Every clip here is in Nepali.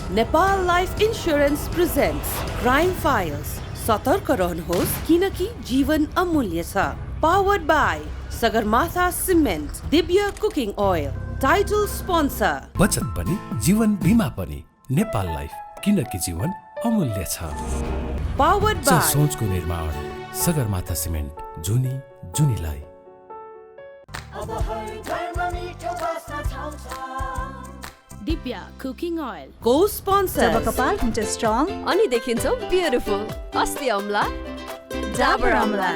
Nepal Life Insurance presents Crime Files. सतर्क रहनुहोस् किनकि जीवन अमूल्य छ. Powered by Sagarmatha Cement, Divya Cooking Oil. Title sponsor. बचत पनि जीवन बीमा पनि नेपाल लाइफ किनकि जीवन अमूल्य छ. Powered by सोचको निर्माण सगरमाथा सिमेन्ट जुनीलाई. Divya Cooking Oil. Co-sponsor. जब कपाल हुन्छ स्ट्रङ अनि देखिन्छौ ब्युटिफुल. अस्ति अम्ला डाबर अम्ला.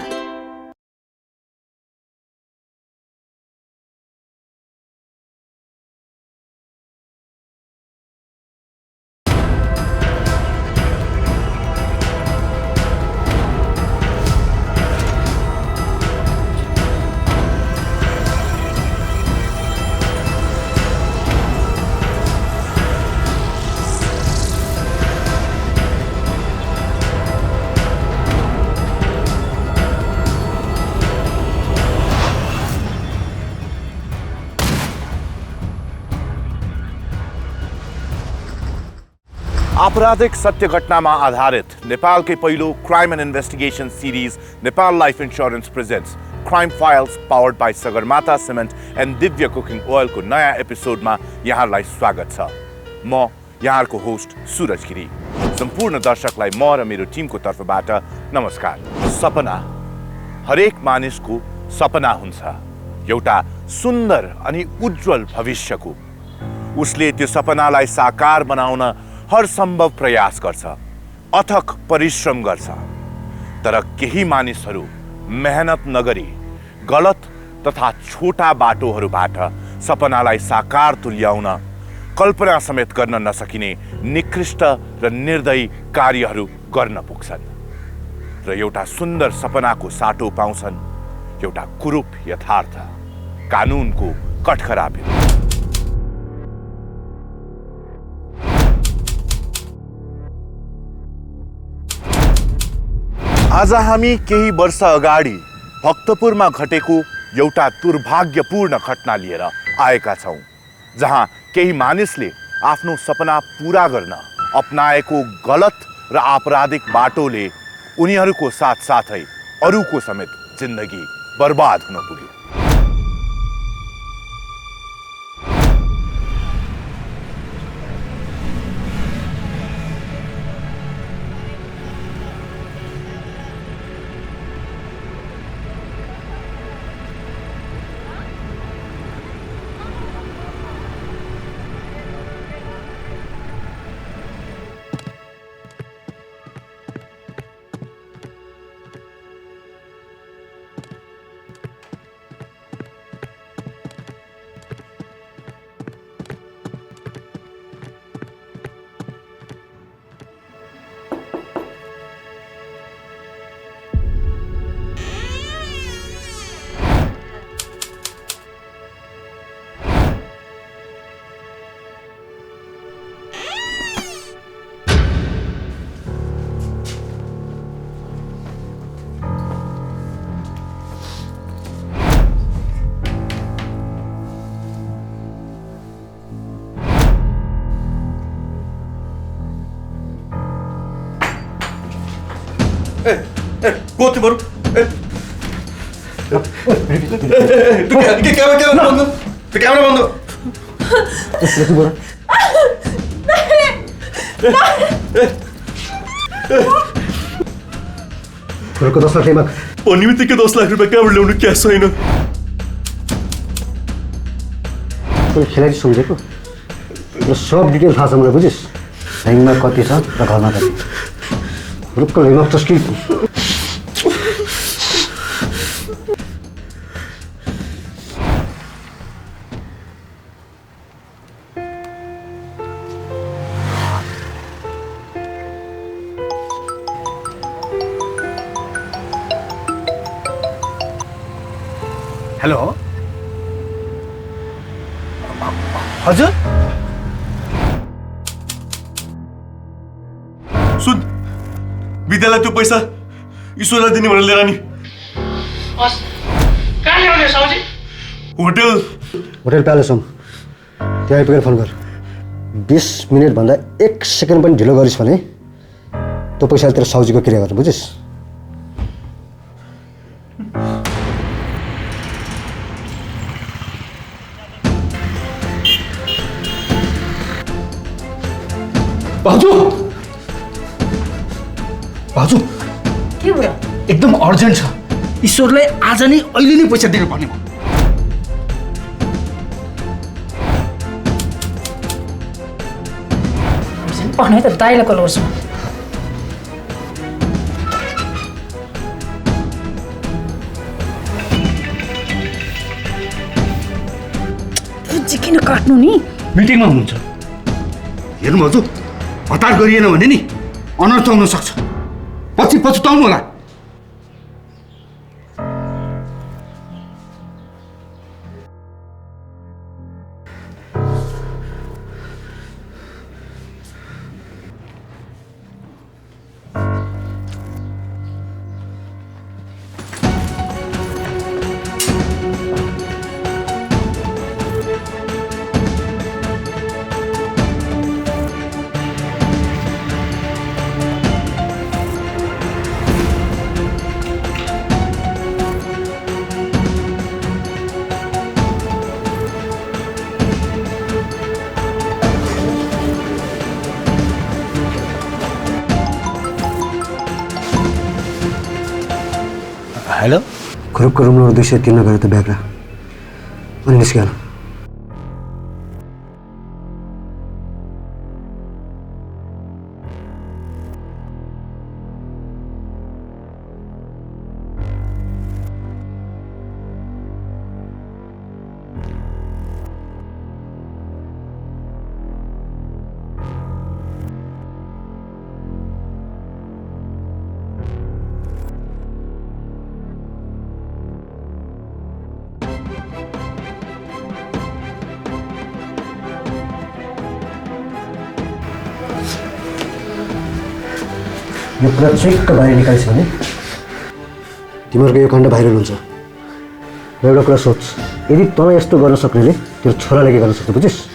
आपराधिक सत्य घटनामा आधारित नेपालकै पहिलो crime and investigation series Nepal life insurance presents crime files powered by Sagarmatha cement and Divya cooking ओइलको नयाँ एपिसोडमा यहाँहरूलाई स्वागत छ. म यहाँहरूको होस्ट सुरज गिरी. सम्पूर्ण दर्शकलाई म र मेरो टिमको तर्फबाट नमस्कार. सपना हरेक मानिसको सपना हुन्छ, एउटा सुन्दर अनि उज्जवल भविष्यको. उसले त्यो सपनालाई साकार बनाउन हर सम्भव प्रयास गर्छ, अथक परिश्रम गर्छ. तर केही मानिसहरू मेहनत नगरी गलत तथा छोटा बाटोहरूबाट सपनालाई साकार तुल्याउन कल्पना समेत गर्न नसकिने निकृष्ट र निर्दयी कार्यहरू गर्न पुग्छन् र एउटा सुन्दर सपनाको साटो पाउँछन् एउटा कुरूप यथार्थ, कानुनको कठखराबी. आज हामी केही वर्ष अगाडि भक्तपुरमा घटेको एउटा दुर्भाग्यपूर्ण घटना लिएर आएका छौँ, जहाँ केही मानिसले आफ्नो सपना पूरा गर्न अपनाएको गलत र आपराधिक बाटोले उनीहरूको साथसाथै अरूको समेत जिन्दगी बर्बाद हुन पुग्यो. Go tomorrow. The camera bando. को 10 लाख लेमा पनिमिति के 10 लाख रुपैयाँ कहाँबाट ल्याउनु क्यास छैन. त्यो खेलाडी सम्झेको र सब डिटेल थाहा छ मलाई, बुझिस? ब्याङ्कमा कति छ र घरमा कति. रुक्क लेमा तस्की. हेलो हजुर, सुन विद्यालय त्यो पैसा ईश्वरलाई दिने भनेर लिएर नि. कहाँ ल्याउने साउजी? Hotel palace home. त्यहाँ आइपुगेर फोन गर. 20 मिनेटभन्दा 1 सेकेन्ड पनि ढिलो गरिस् भने त्यो पैसाले तेरो साउजीको क्रिया गर्नु बुझिस्? भाउजू के भयो? एकदम अर्जेन्ट छ। ईश्वरलाई आज नै अहिले नै पैसा दिनुपर्ने भयो। भन्नु त दाइलाई कल गर्छु। बुझी किन काट्नु नि? मिटिङमा हुनुहुन्छ। हेर्नु भाउजू, हतार गरिएन भने नि अनर्थ हुन सक्छ। पछि पछुताउनु होला। हेलो खुरुपको रुम नम्बर 203 मा गएर त ब्याग राख अनि निस्किहाल। यो कुरा चुइक्क बाहिर निकाल्छ भने तिमीहरूको यो खण्ड भाइरल हुन्छ। र एउटा कुरा सोच, यदि तँलाई यस्तो गर्न सक्नेले तेरो छोराले के गर्न सक्छ बुझिस्?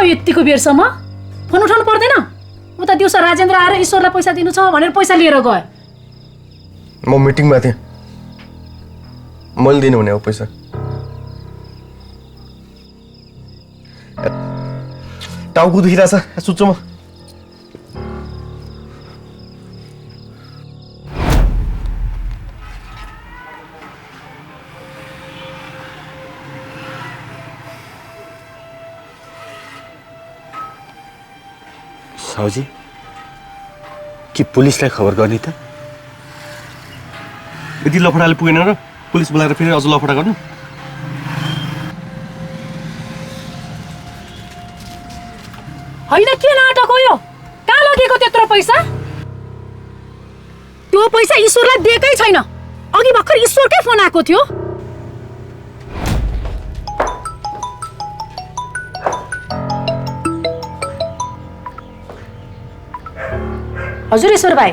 यतिको बेरसम्म फोन उठाउनु पर्दैन? उता दिउँसो राजेन्द्र आएर ईश्वरलाई पैसा दिनु छ भनेर पैसा लिएर गए। म मिटिङमा थिएँ, मैले दिनु हुने हो पैसा। टाउको दुखिरहेछ, सुत्छु म। साउजी के पुलिसलाई खबर गर्ने त? यदि लफडाले पुगेन र पुलिस बोलाएर फेरि अझ लफडा गर्नु? होइन, के नाटक हो यो? कहाँ लगेको त्यत्रो पैसा? त्यो पैसा ईश्वरलाई दिएकै छैन। अघि भर्खर ईश्वरकै फोन आएको थियो। हजुर ईश्वर भाइ,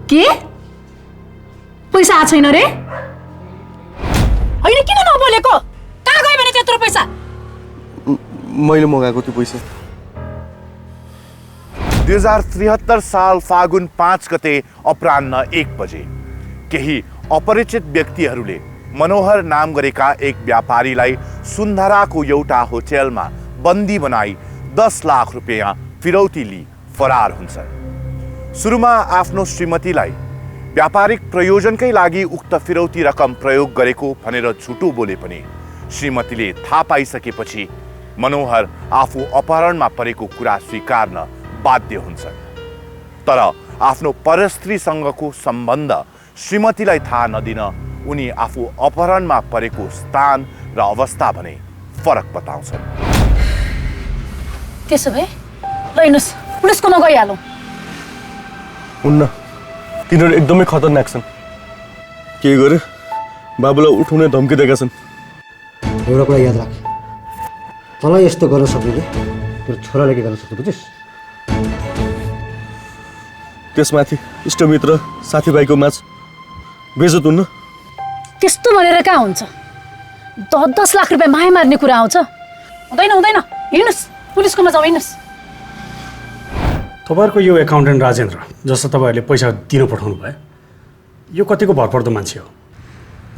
के पैसा आएको छैन रे? होइन, किन नबोलेको? कहाँ गयो भने त्यत्रो पैसा? मैले मगाएको त्यो पैसा 2073 साल फागुन 5 गते अपराह्न 1 बजे केही अपरिचित व्यक्तिहरूले मनोहर नाम गरेका एक व्यापारीलाई सुन्धराको एउटा होटलमा बन्दी बनाई 10 लाख रुपैयाँ फिरौती लिई फरार हुन्छन्। सुरुमा आफ्नो श्रीमतीलाई व्यापारिक प्रयोजनकै लागि उक्त फिरौती रकम प्रयोग गरेको भनेर झुटो बोले पनि श्रीमतीले थाहा पाइसकेपछि मनोहर आफू अपहरणमा परेको कुरा स्वीकार्न बाध्य हुन्छन्। तर आफ्नो परस्त्रीसँगको सम्बन्ध श्रीमतीलाई थाहा नदिन उनी आफू अपहरणमा परेको स्थान र अवस्था भने फरक बताउँछन्। त्यसो भए ल हिँड्नुहोस्, पुलिसकोमा गइहालौँ। हुन्न, तिनीहरू एकदमै खतरनाक छन्। के गरे बाबुलाई उठाउने धम्की दिएका छन्। एउटा कुरा याद राख, तँलाई यस्तो गर्न सक्नेले तेरो छोराले के गर्न सक्छ बुझिस्? त्यसमाथि इष्टमित्र साथीभाइको माझ बेइज्जत हुन्न। त्यस्तो भनेर कहाँ हुन्छ? 10 लाख रुपियाँ माया मार्ने कुरा आउँछ? हुँदैन हुँदैन, हिँड्नुहोस्, पुलिसकोमा जाउँ, हिँड्नुहोस्। तपाईँहरूको यो एकाउन्टेन्ट राजेन्द्र जस्तो तपाईँहरूले पैसा दिन पठाउनु भयो, यो कतिको भरपर्दो मान्छे हो?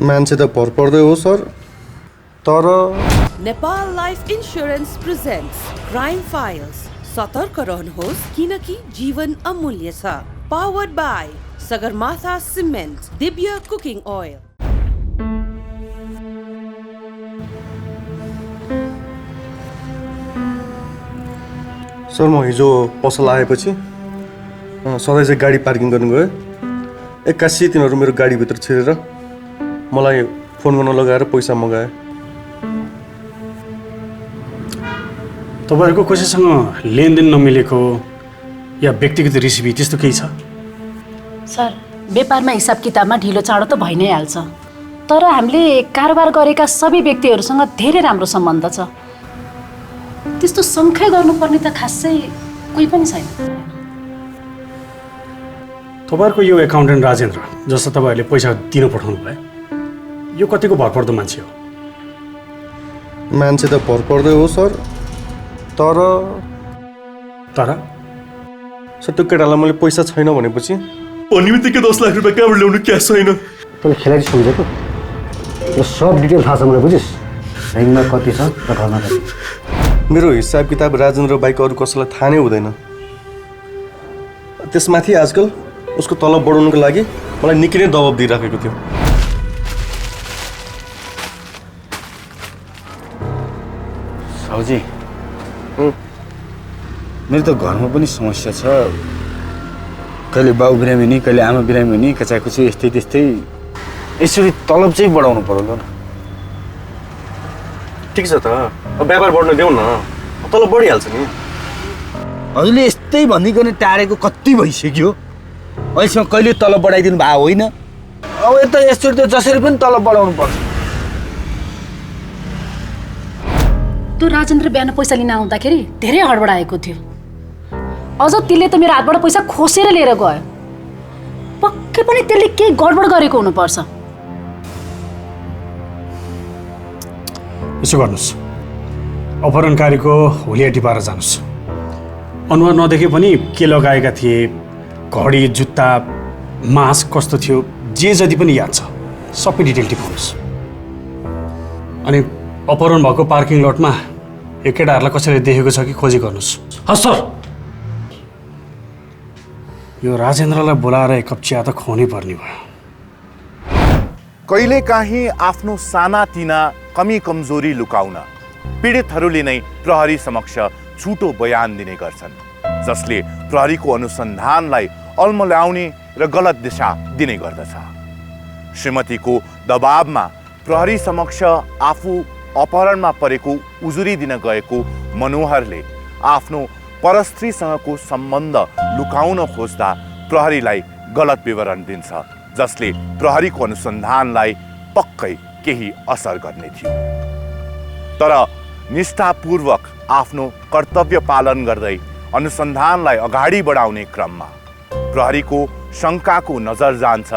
मान्छे त भरपर्दै हो सर, तर Nepal life insurance presents crime files. सतर्क रहनुहोस् किनकि जीवन अमूल्य छ। Powered by Sagarmatha cement, Divya cooking oil. Sir म हिजो पसल आएपछि सधैँ चाहिँ गाडी पार्किङ गर्नु गयो। एक्कासी तिनीहरू मेरो गाडीभित्र छिरेर मलाई फोन गर्न लगाएर पैसा मगाए। तपाईँहरूको कसैसँग लेनदेन नमिलेको या व्यक्तिगत रेसिपी त्यस्तो केही छ? सर, व्यापारमा हिसाब किताबमा ढिलो चाँडो त भइ नै हाल्छ, तर हामीले कारोबार गरेका सबै व्यक्तिहरूसँग धेरै राम्रो सम्बन्ध छ। त्यस्तो शङ्खै गर्नुपर्ने त खासै कोही पनि छैन। तपाईँहरूको यो एकाउन्टेन्ट राजेन्द्र जस्तो तपाईँहरूले पैसा दिन पठाउनु भयो, यो कतिको भरपर्दो मान्छे हो? मान्छे त भरपर्दै हो सर, तर सर त्यो केटालाई मैले पैसा छैन भनेपछि भन्ने बित्तिकै 10 लाख रुपियाँ कहाँबाट ल्याउनु क्यास छैन। तैँले खेलाडी सम्झेको? यो सब डिटेल थाहा छ मलाई बुझिस्? ब्याङ्कमा कति छ र घरमा कति। मेरो हिसाब किताब राजेन्द्र बाइक अरू कसैलाई थाहा नै हुँदैन। त्यसमाथि आजकल उसको तलब बढाउनुको लागि मलाई निकै नै दबाब दिइराखेको थियो। साउजी, मेरो त घरमा पनि समस्या छ। कहिले बाउ बिरामी हुने, कहिले आमा बिरामी हुने, कचाकुची यस्तै त्यस्तै। यसरी तलब चाहिँ बढाउनु पर्यो न। ठिक छ त, अब व्यापार बढ्न देऊ न, तलब बढिहाल्छ नि। हजुरले यस्तै भनिकन टाढेको कति भइसक्यो। अहिलेसम्म कहिले तलब बढाइदिनु भएको होइन। अब यता यसरी त जसरी पनि तलब बढाउनु पर्छ। त्यो राजेन्द्र बिहान पैसा लिन आउँदाखेरि धेरै हडबडाएको थियो। अझ त्यसले त मेरो हातबाट पैसा खोसेर लिएर गयो। पक्कै पनि त्यसले केही गडबड गरेको हुनुपर्छ। यसो गर्नुहोस्, अपहरणकारीको होलिया टिपाएर जानुहोस्। अनुहार नदेखे पनि के लगाएका थिए, घडी, जुत्ता, मास्क कस्तो थियो, जे जति पनि याद छ सबै डिटेल टिपाउनुहोस्। अनि अपहरण भएको पार्किङ लटमा यो केटाहरूलाई कसैले देखेको छ कि खोजी गर्नुहोस्। हस् सर। यो राजेन्द्रलाई बोलाएर एक कप चिया त खुवाउनै पर्ने भयो। कहिलेकाहीँ आफ्नो सानातिना कमी कमजोरी लुकाउन पीडितहरूले नै प्रहरी समक्ष झुटो बयान दिने गर्छन्, जसले प्रहरीको अनुसन्धानलाई अल्मल्याउने र गलत दिशा दिने गर्दछ। श्रीमतीको दबावमा प्रहरी समक्ष आफू अपहरणमा परेको उजुरी दिन गएको मनोहरले आफ्नो परस्त्रीसँगको सम्बन्ध लुकाउन खोज्दा प्रहरीलाई गलत विवरण दिन्छ, जसले प्रहरीको अनुसन्धानलाई पक्कै केही असर गर्ने थियो। तर निष्ठापूर्वक आफ्नो कर्तव्य पालन गर्दै अनुसन्धानलाई अगाडि बढाउने क्रममा प्रहरीको शङ्काको नजर जान्छ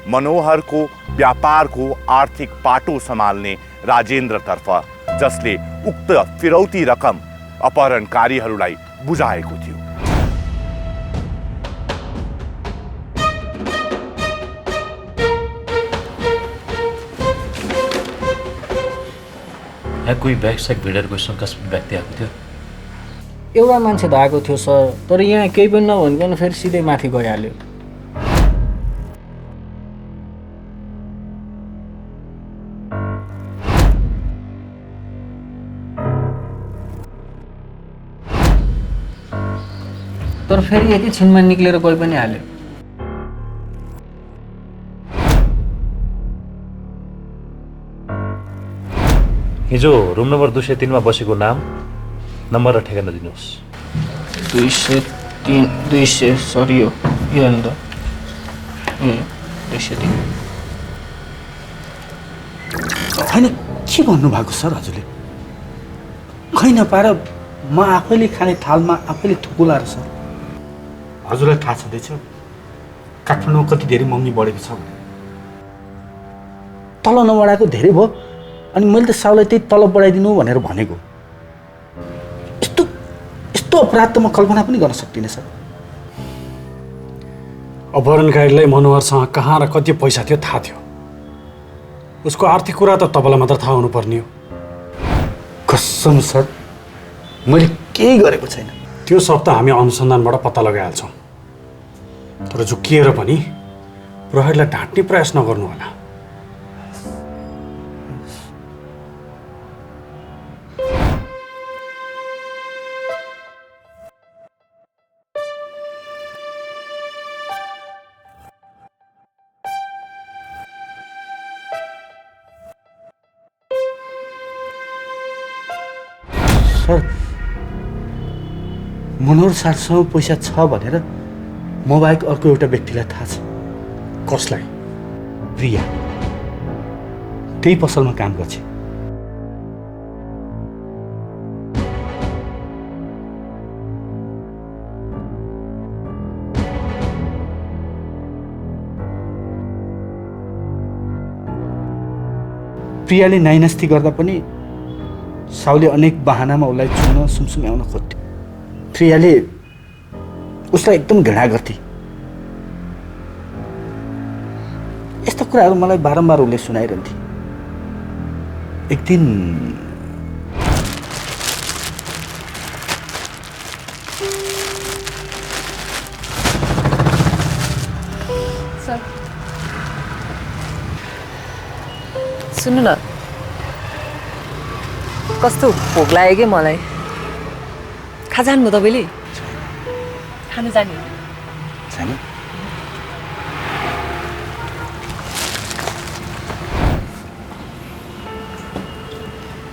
मनोहरको व्यापारको आर्थिक पाटो सम्हाल्ने राजेन्द्रतर्फ, जसले उक्त फिरौती रकम अपहरणकारीहरूलाई बुझाएको थियो। यहाँ कोही ब्यागस्याग भिडेर कोही शङ्कास्पद व्यक्ति आएको थियो? एउटा मान्छे त आएको थियो सर, तर यहाँ केही पनि नभनिकन फेरि सिधै माथि गइहाल्यो। तर फेरि एकैछिनमा निक्लेर गइ पनि हाल्यो। हिजो रुम नम्बर 203 मा बसेको नाम, नम्बर र ठेगाना दिनुहोस्। 203 200 सरी यो अन्त 203 होइन के भन्नुभएको सर हजुरले? खै नपाएर म आफैले खाने थालमा आफैले थुकुलाएर सर। हजुरलाई थाहा छँदैछ काठमाडौँमा कति धेरै महँगी बढेको छ भने। तल नबढाएको धेरै भयो, अनि मैले त साउलाई त्यही तलब बढाइदिनु भनेर भनेको। यस्तो अपराध त म कल्पना पनि गर्न सक्दिनँ सर। अपहरणकारीलाई मनोहरसँग कहाँ र कति पैसा थियो थाहा थियो। उसको आर्थिक कुरा त तपाईँलाई मात्र थाहा हुनुपर्ने हो। कसम सर मैले केही गरेको छैन। त्यो सब त हामी अनुसन्धानबाट पत्ता लगाइहाल्छौँ, तर झुक्किएर पनि प्रहरीलाई ढाँट्ने प्रयास नगर्नु होला। सर मनोहर सरसँग पैसा छ भनेर म बाहेक अर्को एउटा व्यक्तिलाई थाहा छ। कसलाई? प्रिया, त्यही पसलमा काम गर्छ। प्रियाले नाइनास्ती गर्दा पनि साउले अनेक बहानामा उसलाई छुन सुमसुम्याउन खोज्थ्यो। प्रियाले उसलाई एकदम घृणा गर्थे। यस्ता कुराहरू मलाई बारम्बार उसले सुनाइरहन्थे। एक दिन सुन्नु न, कस्तो भोक लाग्यो कि मलाई। खा जानु तपाईँले? खानु जाने छैन?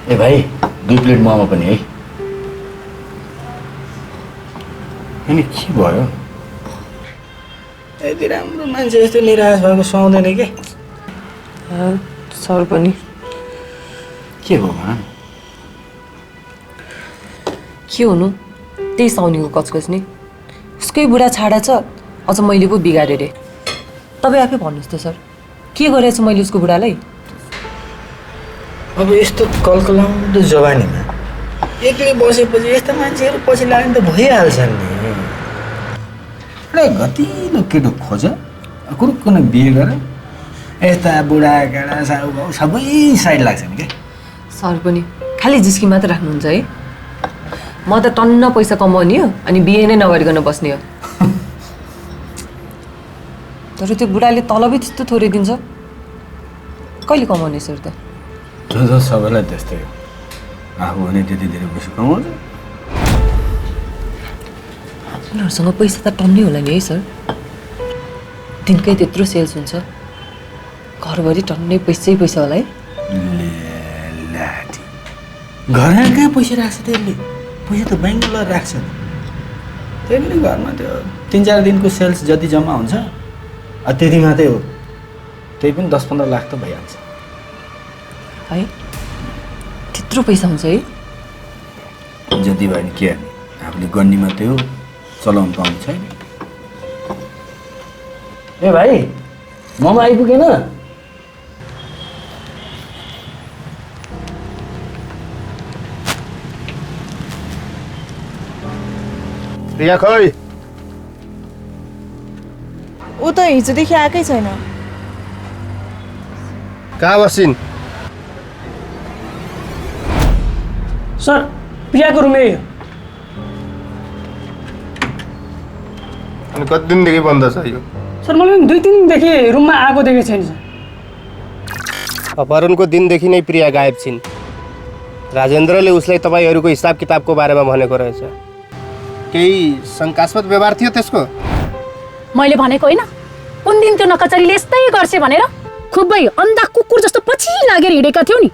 ए भाइ 2 प्लेट मोमो पनि है। अनि के भयो? यति राम्रो मान्छे यस्तो निराश भएको सुहाउँदैन के? सर पनि के हो भन? के हुनु, त्यही साउनीको कचकच नि। उसकै बुढा छाडा छ, अझ मैले पो बिगारेँ रे। तपाईँ आफै भन्नुहोस् त सर, के गरेको छु मैले उसको बुढालाई? अब यस्तो कलकलाउँदो जवानीमा एक्लै बसेपछि यस्ता मान्छेहरू पछि लाग्ने त भइहाल्छन् नि। एउटा गतिलो केटो खोज, कुरुक्कुन बिहे गर, यस्ता बुढाकाँडा साउबाउ सबै साइड लाग्छन् क्या। सर पनि खालि जिस्की मात्र राख्नुहुन्छ है। म त टन्न पैसा कमाउने हो, अनि बिहे नै नगरिकन बस्ने हो। तर त्यो बुढाले तलबै त्यस्तो थोरै दिन्छ, कहिले कमाउने सर त? त्यो त सबैलाई त्यस्तै हो। आफू भने त्यति धेरै पैसा कमाउँछ। उनीहरूसँग पैसा त टन्नै होला नि है सर। दिनकै त्यत्रो सेल्स हुन्छ, घरभरि टन्नै पैसै पैसा होला है। घरमा कहाँ पैसा राख्छ त्यसले? पैसा त ब्याङ्कमा राख्छ। त्यसले घरमा त्यो 3-4 दिनको सेल्स जति जम्मा हुन्छ त्यति मात्रै हो। त्यही पनि 10-15 लाख त भइहाल्छ है। त्यत्रो पैसा हुन्छ है? जति भयो नि के आफूले गर्ने मात्रै हो, चलाउनु पाउने छैन। ए भाइ, मोमो आइपुगेन? प्रिया खै? ऊ त हिजोदेखि आएकै छैन। कहाँ बसिन्? सर प्रियाको रुम यही हो। अनि कति दिनदेखि बन्द छ यो? सर मैले 2-3 दिनदेखि रुममा आएको देखेको छैन सर। अपहरणको दिनदेखि नै प्रिया गायब छिन्। राजेन्द्रले उसलाई तपाईँहरूको हिसाब किताबको बारेमा भनेको रहेछ। केही शङ्कास्पद व्यवहार थियो त्यसको? मैले भनेको होइन, कुन दिन त्यो नकचरीले यस्तै गर्छ भनेर खुबै अन्धा कुकुर जस्तो पछि लागेर हिँडेका थियौ नि।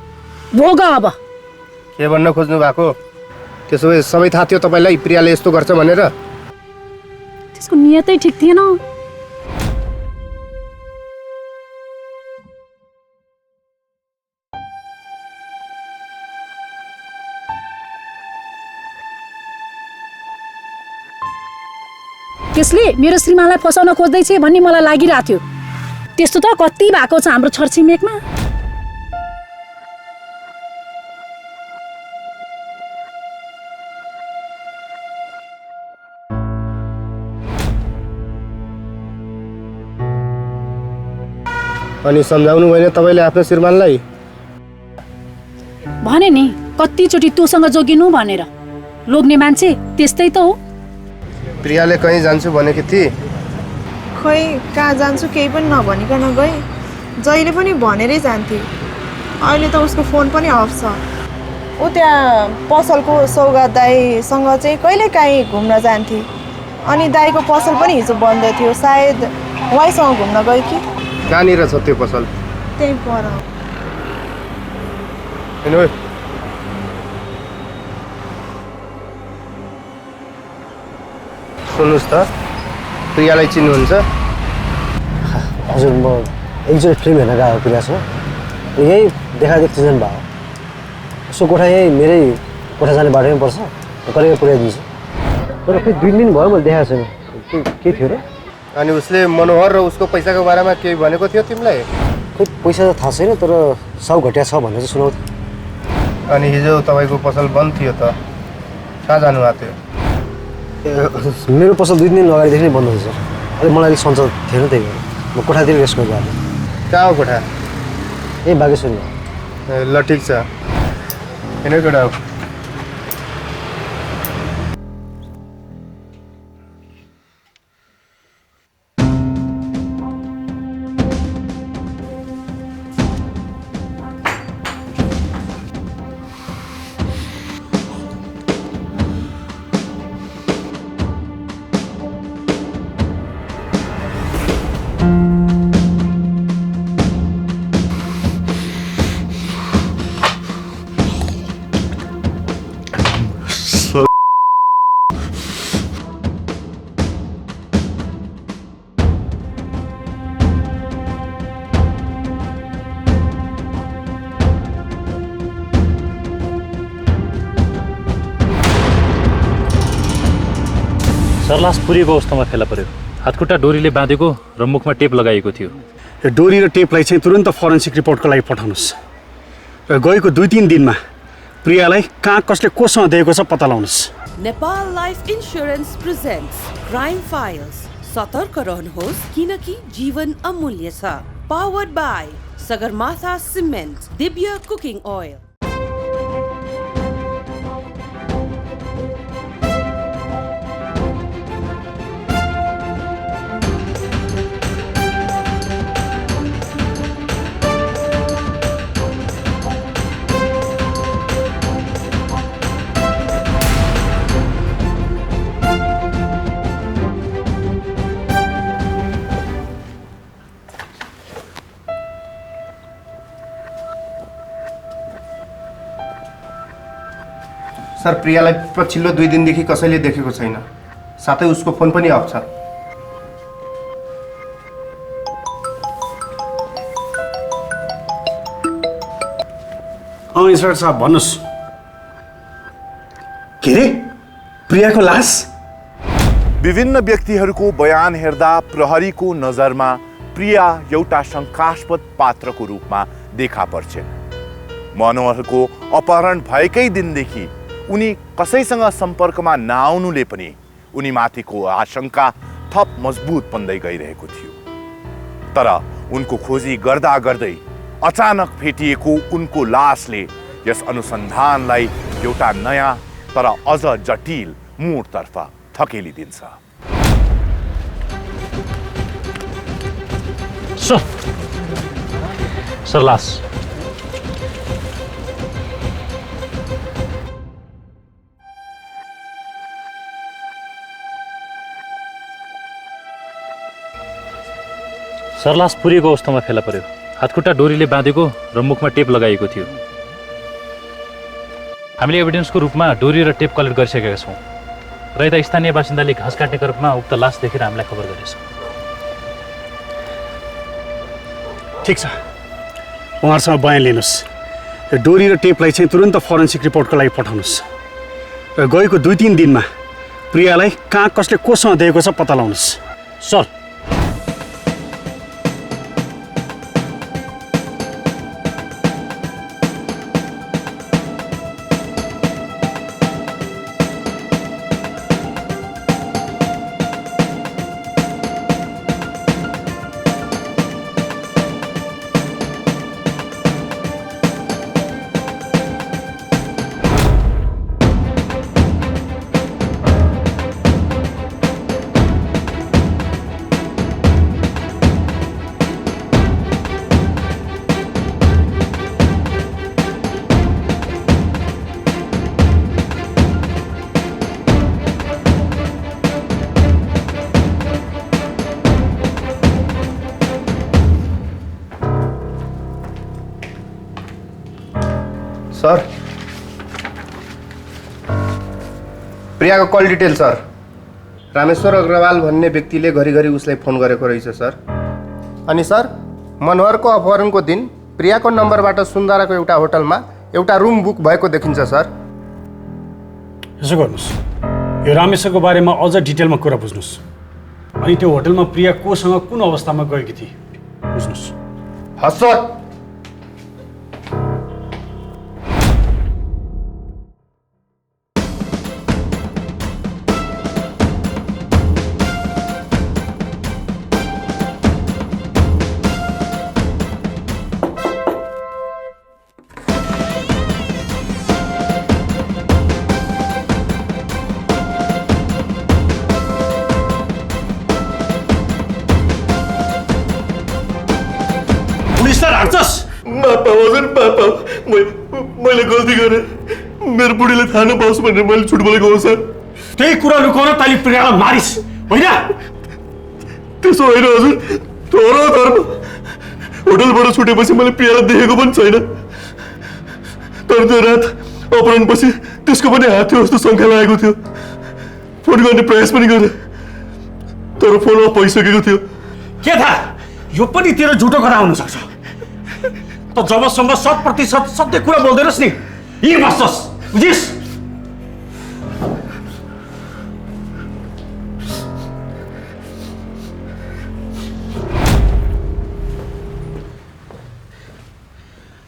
भोग अब के भन्न खोज्नु भएको? त्यसो भए सबै थाहा थियो तपाईँलाई प्रियाले यस्तो गर्छ भनेर? त्यसको नियतै ठिक थिएन। त्यसले मेरो श्रीमानलाई फसाउन खोज्दैछ भन्ने मलाई लागिरहेको थियो। त्यस्तो त कति भएको छ हाम्रो छरछिमेकमा। अनि सम्झाउनु भएन तपाईँले आफ्नो श्रीमानलाई? भने नि कतिचोटि तँसँग जोगिनु भनेर। लोग्ने मान्छे त्यस्तै त हो। प्रियाले कहीँ जान्छु भनेकी थिए? खोइ कहाँ जान्छु केही पनि नभनिकन गए। जहिले पनि भनेरै जान्थे। अहिले त उसको फोन पनि अफ छ। ऊ त्यहाँ पसलको सौगात दाईसँग चाहिँ कहिले काहीँ घुम्न जान्थे। अनि दाईको पसल पनि हिजो बन्द थियो। सायद उहाँसँग घुम्न गयो कि। कहाँनिर छ त्यो पसल? त्यही पर। सुन्नुहोस् त, प्रियालाई चिन्नुहुन्छ? हजुर, म एकचोटि फिल्म हेर्न गएको प्रियासँग। यही देखादेखि सिजन भयो। उसको कोठा यही मेरै कोठा जाने बाटोमै पर्छ। कहिले पुऱ्याइदिन्छु। तर फेरि 2 दिन भयो मैले देखाएको छैन। के थियो र? अनि उसले मनोहर र उसको पैसाको बारेमा केही भनेको थियो तिमीलाई? खोइ पैसा त थाहा छैन, तर साउ घटिया छ भनेर चाहिँ सुनाउँथ्यो। अनि हिजो तपाईँको पसल बन्द थियो त, कहाँ जानुभएको थियो? मेरो पसल 2 दिन अगाडिदेखि नै बन्द हुन्छ। अहिले मलाई अलिक सन्चो थिएन, त्यही भएर म कोठातिर रेस्ट गरेर आएको। कहाँ हो कोठा? ए बागेश्वरमा। ल ठिक छ, हिँड्नु केटा हो। सर्लास पुरिएको अवस्थामा फेला पर्यो। हातखुट्टा डोरीले बाँधेको र मुखमा टेप लगाइएको थियो। डोरी र टेपलाई चाहिँ तुरन्त फोरेन्सिक रिपोर्टको लागि पठाउनुहोस्। र गएको 2-3 दिनमा प्रियालाई कहाँ कसले कोसँग दिएको छ पत्ता लगाउनुहोस्। Nepal life insurance presents crime files. सतर्क रहनुहोस् किनकि जीवन अमूल्य छ। Powered by Sagarmatha cement, Divya cooking oil. Sir, प्रियालाई पछिल्लो 2 दिनदेखि कसैले देखेको छैन। साथै उसको फोन पनि अफ छ। इन्सपेक्टर साहब भन्नुहोस्। के रे? प्रियाको लास? विभिन्न व्यक्तिहरूको बयान हेर्दा प्रहरीको नजरमा प्रिया एउटा शङ्कास्पद पात्रको रूपमा देखा पर्छन्। मनोहरको अपहरण भएकै दिनदेखि उनी कसैसँग सम्पर्कमा नआउनुले पनि उनीमाथिको आशंका थप मजबुत बन्दै गइरहेको थियो। तर उनको खोजी गर्दा गर्दै अचानक भेटिएको उनको लासले यस अनुसन्धानलाई एउटा नयाँ तर अझ जटिल मोडतर्फ धकेलिदिन्छ। सर लास सरलास पुरिएको अवस्थामा फेला पर्यो। हातखुट्टा डोरीले बाँधेको र मुखमा टेप लगाइएको थियो। हामीले एभिडेन्सको रूपमा डोरी र टेप कलेक्ट गरिसकेका छौँ र यता स्थानीय बासिन्दाले घाँस काट्नेको रूपमा उक्त लास देखेर हामीलाई खबर गरेछ। ठिक छ, उहाँहरूसँग बयान लिनुहोस्। यो डोरी र टेपलाई चाहिँ तुरन्त फोरेन्सिक रिपोर्टको लागि पठाउनुहोस् र गएको 2-3 दिनमा प्रियालाई कहाँ कसले कोसँग दिएको छ पत्ता लगाउनुहोस्। सर सर प्रियाको call detail sir. Rameshwar Agrawal भन्ने व्यक्तिले घरिघरि उसलाई फोन गरेको रहेछ सर। अनि सर मनोहरको अपहरणको दिन प्रियाको नम्बरबाट सुन्दराको एउटा होटलमा एउटा रुम बुक भएको देखिन्छ सर। यसो गर्नुहोस्, यो रामेश्वरको बारेमा अझ डिटेलमा कुरा बुझ्नुहोस् अनि त्यो होटलमा प्रिया कोसँग कुन अवस्थामा गएकी थिए बुझ्नुहोस्। हस् सर। मैले गल्ती गरेँ, मेरो बुढीले थाहा नपाओस् भनेर मैले झुट बोलेको हो सर। त्यही कुरा लुकाउन तैँले प्रियालाई मारिस् होइन? त्यसो होइन हजुर, धर्म होटलबाट छुटेपछि मैले प्रियालाई देखेको पनि छैन। तर त्यो रात अपहरणपछि त्यसको पनि हात थियो जस्तो शङ्का लागेको थियो। फोन गर्ने प्रयास पनि गरेँ तर फोन अफ भइसकेको थियो। के थाहा, यो पनि तेरो झुटो कुरा हुन सक्छ। त जबसम्म 100% सत्य कुरा बोल्दैनस् नि यही बस्छस्, बुझिस्?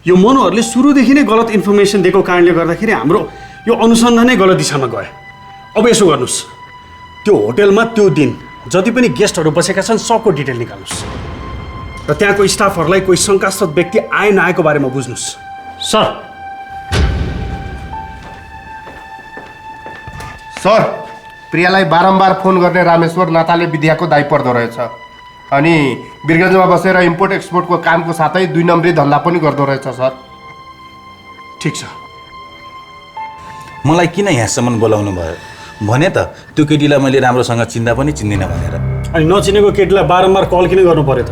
यो मनोहरले सुरुदेखि नै गलत इन्फर्मेसन दिएको कारणले गर्दाखेरि हाम्रो यो अनुसन्धानै गलत दिशामा गयो। अब यसो गर्नुहोस्, त्यो होटलमा त्यो दिन जति पनि गेस्टहरू बसेका छन् सबको डिटेल निकाल्नुहोस् र त्यहाँको स्टाफहरूलाई कोही शङ्कास्पद व्यक्ति आए नआएको बारेमा बुझ्नुहोस्। सर सर प्रियालाई बारम्बार फोन गर्ने रामेश्वर नाताले विद्याको दाइ पर्दो रहेछ अनि बिरगन्जमा बसेर इम्पोर्ट एक्सपोर्टको कामको साथै 2 नम्बरी धन्दा पनि गर्दो रहेछ सर। ठिक छ, मलाई किन यहाँसम्म बोलाउनु भयो भने त त्यो केटीलाई मैले राम्रोसँग चिन्दा पनि चिन्दिनँ भनेर। अनि नचिनेको केटीलाई बारम्बार कल किन गर्नु पर्यो त?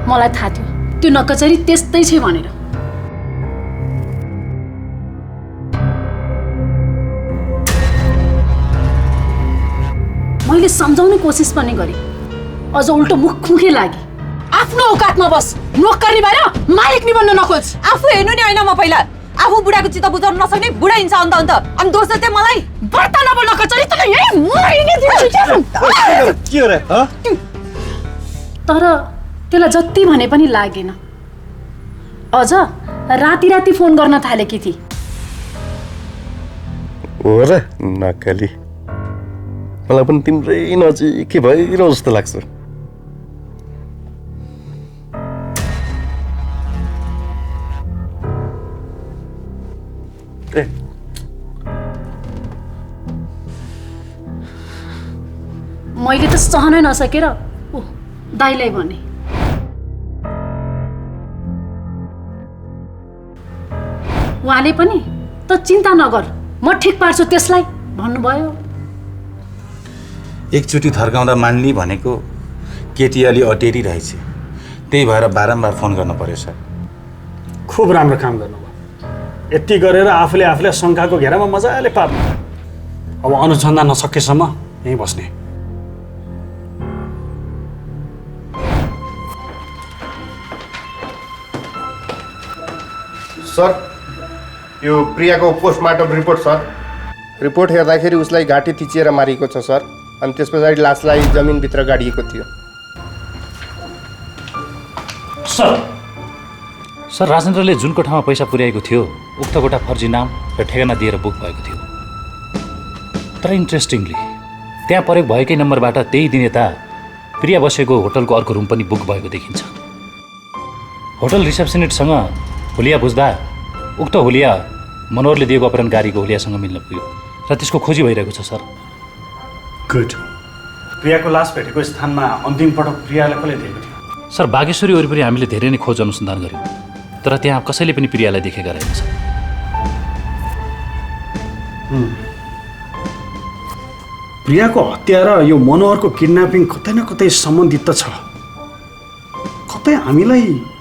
मलाई थाहा थियो त्यो नक्कचरी त्यस्तै छ भनेर। मैले सम्झाउने कोसिस पनि गरेँ, अझ उल्टो मुखमुखै लागि। आफ्नो औकातमा बस, नोकरी भएर मालिक नि बन्न नखोज। आफू हेर्नु नि होइन, म पहिला आफू बुढाको चित्त बुझाउन नसक्ने बुढा हिँड्छ अन्त अनि दोस्रो चाहिँ मलाई बर्ता नबोल्न कचरी त यही मरिने के हो रे? तर त्यसलाई जति भने पनि लागेन। अझ राति राति फोन गर्न थालेकी थिए। हो र नक्कली, मलाई पनि तिम्रै नजिकै भइरह जस्तो लाग्छ। मैले त सहनै नसकेर ओ दाइलाई भने। उहाँले पनि त चिन्ता नगर म ठिक पार्छु त्यसलाई भन्नुभयो। एकचोटि थर्काउँदा मान्ने भनेको केटी अलि अटेरी रहेछ, त्यही भएर बारम्बार फोन गर्नु पर्यो सर। खुब राम्रो काम गर्नुभयो। यति गरेर आफूले शङ्काको घेरामा मजाले पार्नु। अब अनुसन्धान नसकेसम्म यहीँ बस्ने। सर, यो प्रियाको पोस्टमार्टम रिपोर्ट सर। रिपोर्ट हेर्दाखेरि उसलाई घाँटी थिचिएर मारिएको छ सर, अनि त्यस पछाडि लासलाई जमिनभित्र गाडिएको थियो। सर, राजेन्द्रले जुन कोठामा पैसा पुर्याएको थियो उक्त कोठा फर्जी नाम र ठेगाना दिएर बुक भएको थियो। तर इन्ट्रेस्टिङली त्यहाँ प्रयोग भएकै नम्बरबाट त्यही दिन यता प्रिया बसेको होटलको अर्को रुम पनि बुक भएको देखिन्छ। होटल रिसेप्सनिस्टसँग हुलिया बुझ्दा उक्त हुलिया मनोहरले दिएको अपहरण गाडीको हुलियासँग मिल्न पुग्यो र त्यसको खोजी भइरहेको छ सर। गुड। प्रियाको लास भेटेको स्थानमा अन्तिम पटक प्रियालाई कसले दिएको थियो? सर, बागेश्वरी वरिपरि हामीले धेरै नै खोज अनुसन्धान गऱ्यौँ, तर त्यहाँ कसैले पनि प्रियालाई देखेका रहेन सर। प्रियाको हत्या र यो मनोहरको किडन्यापिङ कतै न कतै सम्बन्धित त छ। कतै हामीलाई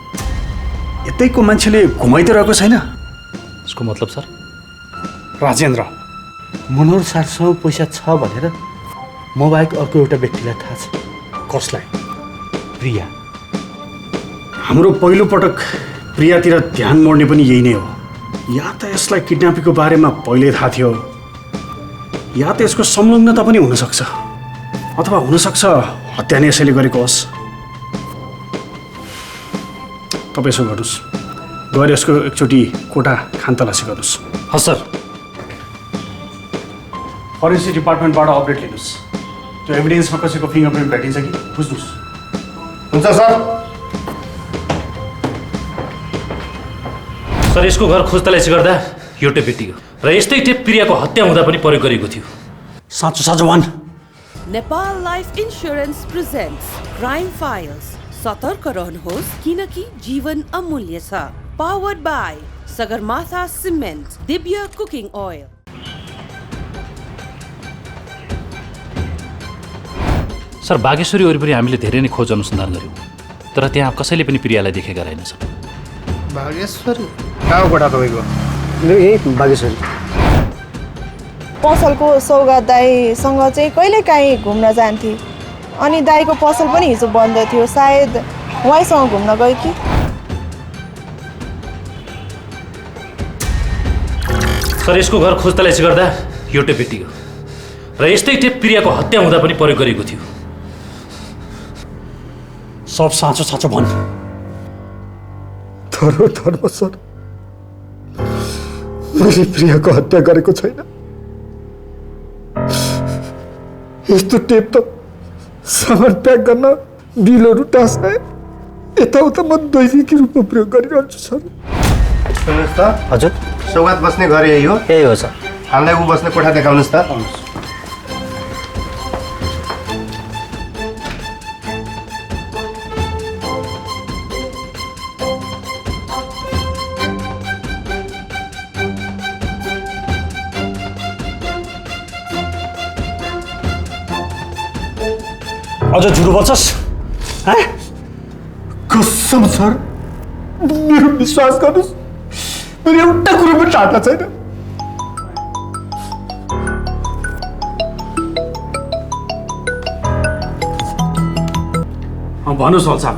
यतैको मान्छेले घुमाइदिरहेको छैन? यसको मतलब सर? राजेन्द्र, मनोहर साथसँग पैसा छ भनेर म बाहेक अर्को एउटा व्यक्तिलाई थाहा छ। कसलाई? प्रिया। हाम्रो पहिलो पटक प्रियातिर ध्यान मोड्ने पनि यही नै हो। या त यसलाई किडन्यापिङको बारेमा पहिल्यै थाहा थियो, या त यसको संलग्नता पनि हुनसक्छ, अथवा हुनसक्छ हत्या नै यसैले गरेको होस्। तपाईँ यसो गर्नुहोस्, गएर यसको एकचोटि कोठा खानतलासी गर्नुहोस्। हस् सर। फरेन्सिक डिपार्टमेन्टबाट अपडेट लिनुहोस्। त्यो एभिडेन्समा कसैको फिङ्गरप्रिन्ट भेटिन्छ कि बुझ्नुहोस्। हुन्छ सर। सर, यसको घर खोजतलासी गर्दा यो टेप भेटियो र यस्तै टेप प्रियाको हत्या हुँदा पनि प्रयोग गरिएको थियो। साँचो भन। Nepal life insurance presents crime files. सतर्क रहनुहोस् किनकि जीवन अमूल्य छ। Powered by Sagarmatha cement, Divya cooking oil. Sir, Bageshwari वरिपरि हामीले धेरै नै खोज अनुसन्धान गऱ्यौँ, तर त्यहाँ कसैले पनि प्रियालाई देखेका रहेनछन्। बागेश्वरी कहाँ कोठा तपाईँको? यही बागेश्वरी। पसलको सौगात दाईसँग चाहिँ कहिले काहीँ घुम्न जान्थे, अनि दाईको पसल पनि हिजो बन्द थियो, सायद उहाँसँग घुम्न गयो कि। सर, यसको घर खोजतलासी गर्दा यो टेप भेटियो र यस्तै टेप प्रियाको हत्या हुँदा पनि प्रयोग गरिएको थियो। सब साँचो भन। धर्म सर, मैले प्रियाको हत्या गरेको छैन। यस्तो टेप त सामान प्याक गर्न, बिलहरू टाँस्न, यताउता म दैनिकी रूपमा प्रयोग गरिरहन्छु सर। सुन्नुहोस् त। हजुर। सौगात बस्ने घर यही हो? यही हो सर। हामीलाई ऊ बस्ने कोठा देखाउनुहोस् त। अझ झुटो बोल्छस्? कसम सर, मेरो विश्वास गर्नुहोस्, मेरो एउटा कुरो पनि ठाट्टा छैन। भन्नुहोस् वल्साप।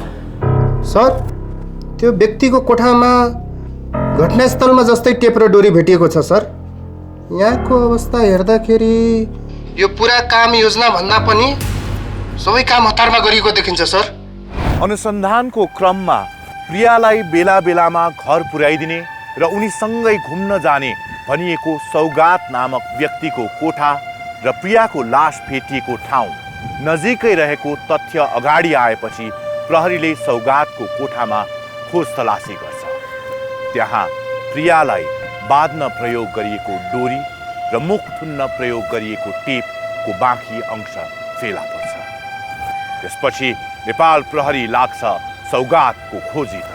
सर, त्यो व्यक्तिको कोठामा घटनास्थलमा जस्तै टेप र डोरी भेटिएको छ सर। यहाँको अवस्था हेर्दाखेरि यो पुरा काम योजना भन्दा पनि सबै काम हतारमा गरिएको देखिन्छ सर। अनुसन्धानको क्रममा प्रियालाई बेला बेलामा घर पुर्याइदिने र उनीसँगै घुम्न जाने भनिएको सौगात नामक व्यक्तिको कोठा र प्रियाको लास भेटिएको ठाउँ नजिकै रहेको तथ्य अगाडि आएपछि प्रहरीले सौगातको कोठामा खोज तलासी गर्छ। त्यहाँ प्रियालाई बाँध्न प्रयोग गरिएको डोरी र मुख थुन्न प्रयोग गरिएको टेपको बाँकी अंश फेला पर्छ। त्यसपछि नेपाल प्रहरी लाग्छ सौगातको खोजीतर्फ।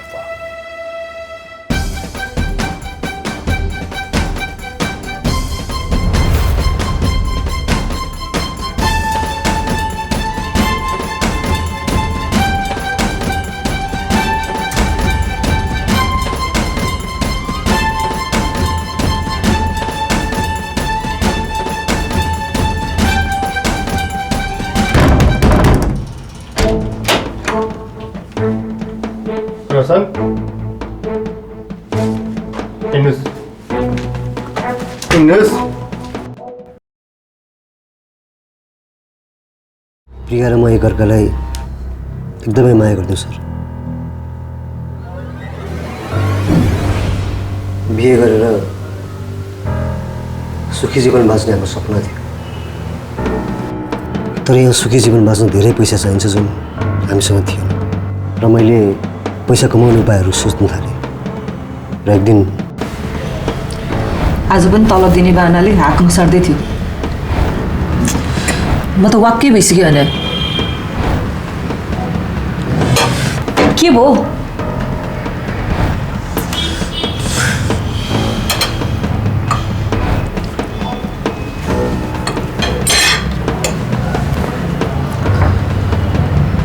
Rosan, Ines, प्रिया र म एकअर्कालाई एकदमै माया गर्थ्यौँ सर। बिहे गरेर सुखी जीवन बाँच्ने हाम्रो सपना थियो, तर यहाँ सुखी जीवन बाँच्न धेरै पैसा चाहिन्छ जुन हामीसँग थिएन र मैले पैसा कमाउने उपायहरू सोच्न थालेँ र एक दिन आज पनि तलब दिने बाहनाले हाकम सर्दै थियो। म त वाक्कै भइसक्यो होइन। के भयो?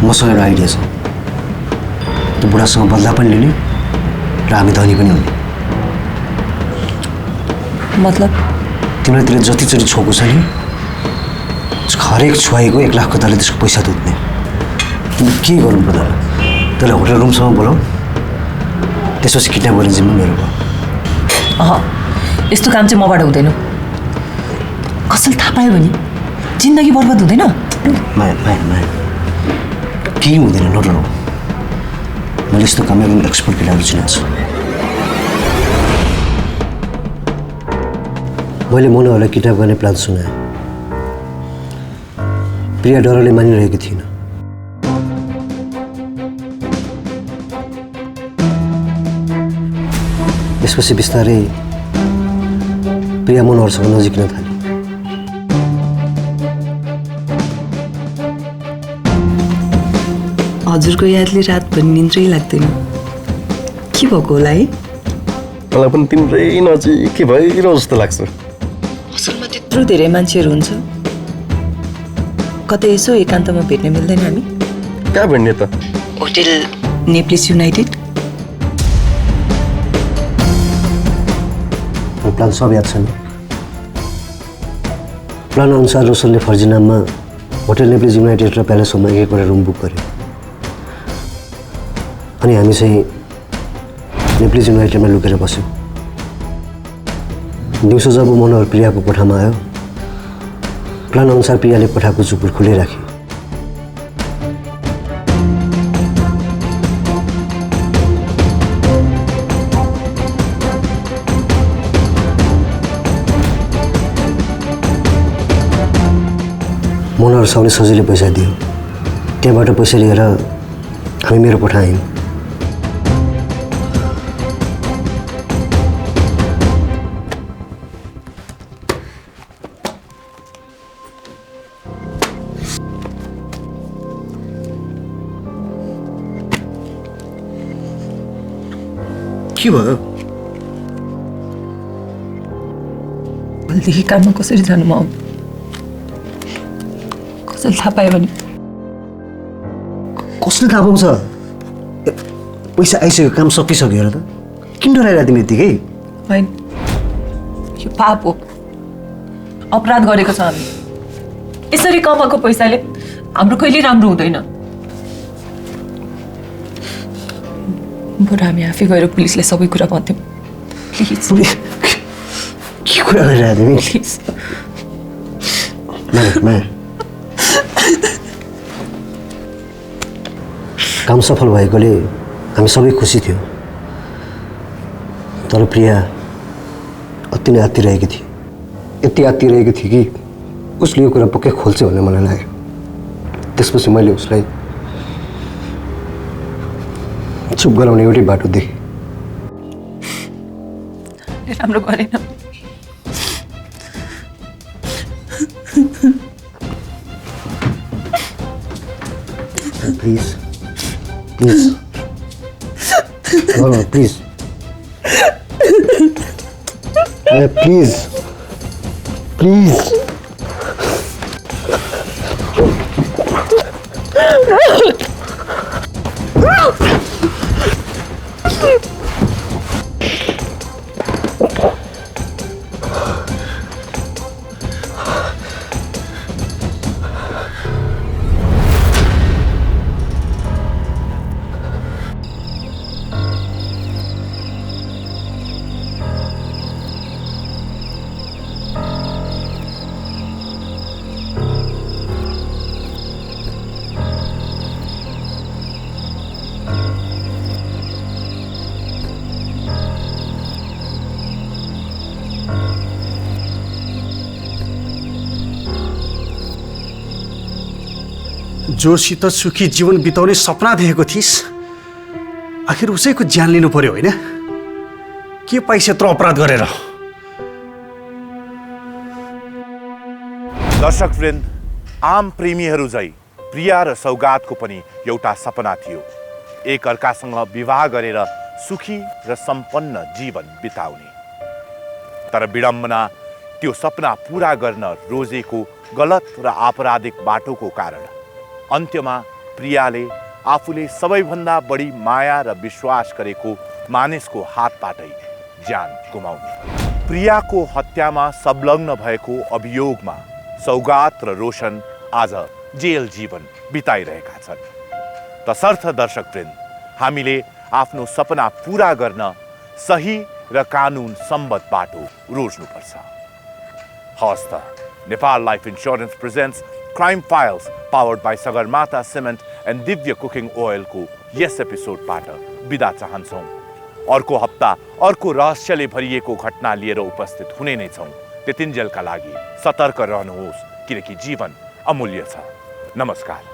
मसँग एउटा आइडिया छ। त्यो बुढासँग बदला पनि लिने र हामी धनी पनि हुने। मतलब तिमीलाई जतिचोटि छोएको छ नि, हरेक छुवाएको 1 लाख कताले त्यसको पैसा दुध्ने। तिमीले के गर्नु पर्दैन, त्यसलाई होटल रुमसम्म बोलाऊ, त्यसपछि किडन्याप गर्ने जिम्मा मेरो भयो। यस्तो काम चाहिँ मबाट हुँदैन। कसैले थाहा पायो भने जिन्दगी बर्बाद हुँदैन। माया माया माया केही हुँदैन, नडराऊ। मैले यस्तो काम एकदम एक्सपर्ट केटाहरू चिनेको छु। मैले मोनाहरूलाई किडन्याप गर्ने प्लान सुनाएँ। प्रिया डरले मानिरहेकी थिइन। त्यसपछि बिस्तारै प्रिया मोनाहरूसँग नजिकिन थाले। हजुरको यादले रातभरि निन्द्रै लाग्दैन। के भएको होला है? मलाई पनि तिम्रै नजिकै भइरह जस्तो लाग्छ। असलमा त्यत्रो धेरै मान्छेहरू हुन्छ, कतै यसो एकान्तमा भेट्न मिल्दैन हामी? कहाँ भेट्ने त? Hotel नेप्लिस United. प्लान सब याद छ नि? प्लान अनुसार रोशनले फर्जी नाममा होटल नेप्लिस युनाइटेड र प्यालेस होममा एकवटा रुम बुक गर्यो अनि हामी चाहिँ नेप्लिस युनाइटेडमा लुकेर बस्यौँ। दिउँसो जब मनोहर प्रियाको कोठामा आयो, प्लान अनुसार प्रियाले कोठाको चुपुर खुलै राखे। मनोहर सबले सजिलै पैसा दियो। त्यहाँबाट पैसा लिएर हामी मेरो कोठा आयौँ। के भयो? भोलिदेखि काममा कसरी जानु म? कसैले थाहा पायो भने? कसले थाहा पाउँछ? पैसा आइसक्यो, काम सकिसक्यो हेर त। किन डराइरहेको तिमी यतिकै? होइन, यो पाप हो, अपराध गरेको छ हामी। यसरी कमाएको पैसाले हाम्रो कहिले राम्रो हुँदैन। बरु हामी आफै गएर पुलिसलाई सबै कुरा भन्थ्यौँ। प्लिज। के कुरा गरिरहेको तिमी? प्लिज। काम सफल भएकोले हामी सबै खुसी थियौँ, तर प्रिया अति नै आत्तिरहेकी थिए। यति आत्तिरहेकी थिए कि उसले यो कुरा पक्कै खोल्छ भन्ने मलाई लाग्यो। त्यसपछि मैले उसलाई चुप गराउने एउटै बाटो देखेँ। राम्रो गरेन। Please please please please please जोसित सुखी जीवन बिताउने सपना देखेको थिइस्, आखिर उसैको ज्यान लिनु पर्यो होइन? के पाइस यत्रो अपराध गरेर? दर्शकवृन्द, आम प्रेमीहरू झै प्रिया र सौगातको पनि एउटा सपना थियो, एक अर्कासँग विवाह गरेर सुखी र सम्पन्न जीवन बिताउने। तर विडम्बना त्यो सपना पूरा गर्न रोजेको गलत र आपराधिक बाटोको कारण अन्त्यमा प्रियाले आफूले सबैभन्दा बढी माया र विश्वास गरेको मानिसको हातबाटै ज्यान गुमाउने। प्रियाको हत्यामा संलग्न भएको अभियोगमा सौगात र रोशन आज जेल जीवन बिताइरहेका छन्। तसर्थ दर्शकवृन्द, हामीले आफ्नो सपना पूरा गर्न सही र कानुन सम्बद्ध बाटो रोज्नुपर्छ। हवस् त, Nepal life insurance presents crime files powered by Sagarmatha cement and Divya cooking ओइलको यस एपिसोडबाट बिदा चाहन्छौँ। अर्को हप्ता अर्को रहस्यले भरिएको घटना लिएर उपस्थित हुने नै छौँ। त्यतिन्जेलका लागि सतर्क रहनुहोस्, किनकि जीवन अमूल्य छ। नमस्कार।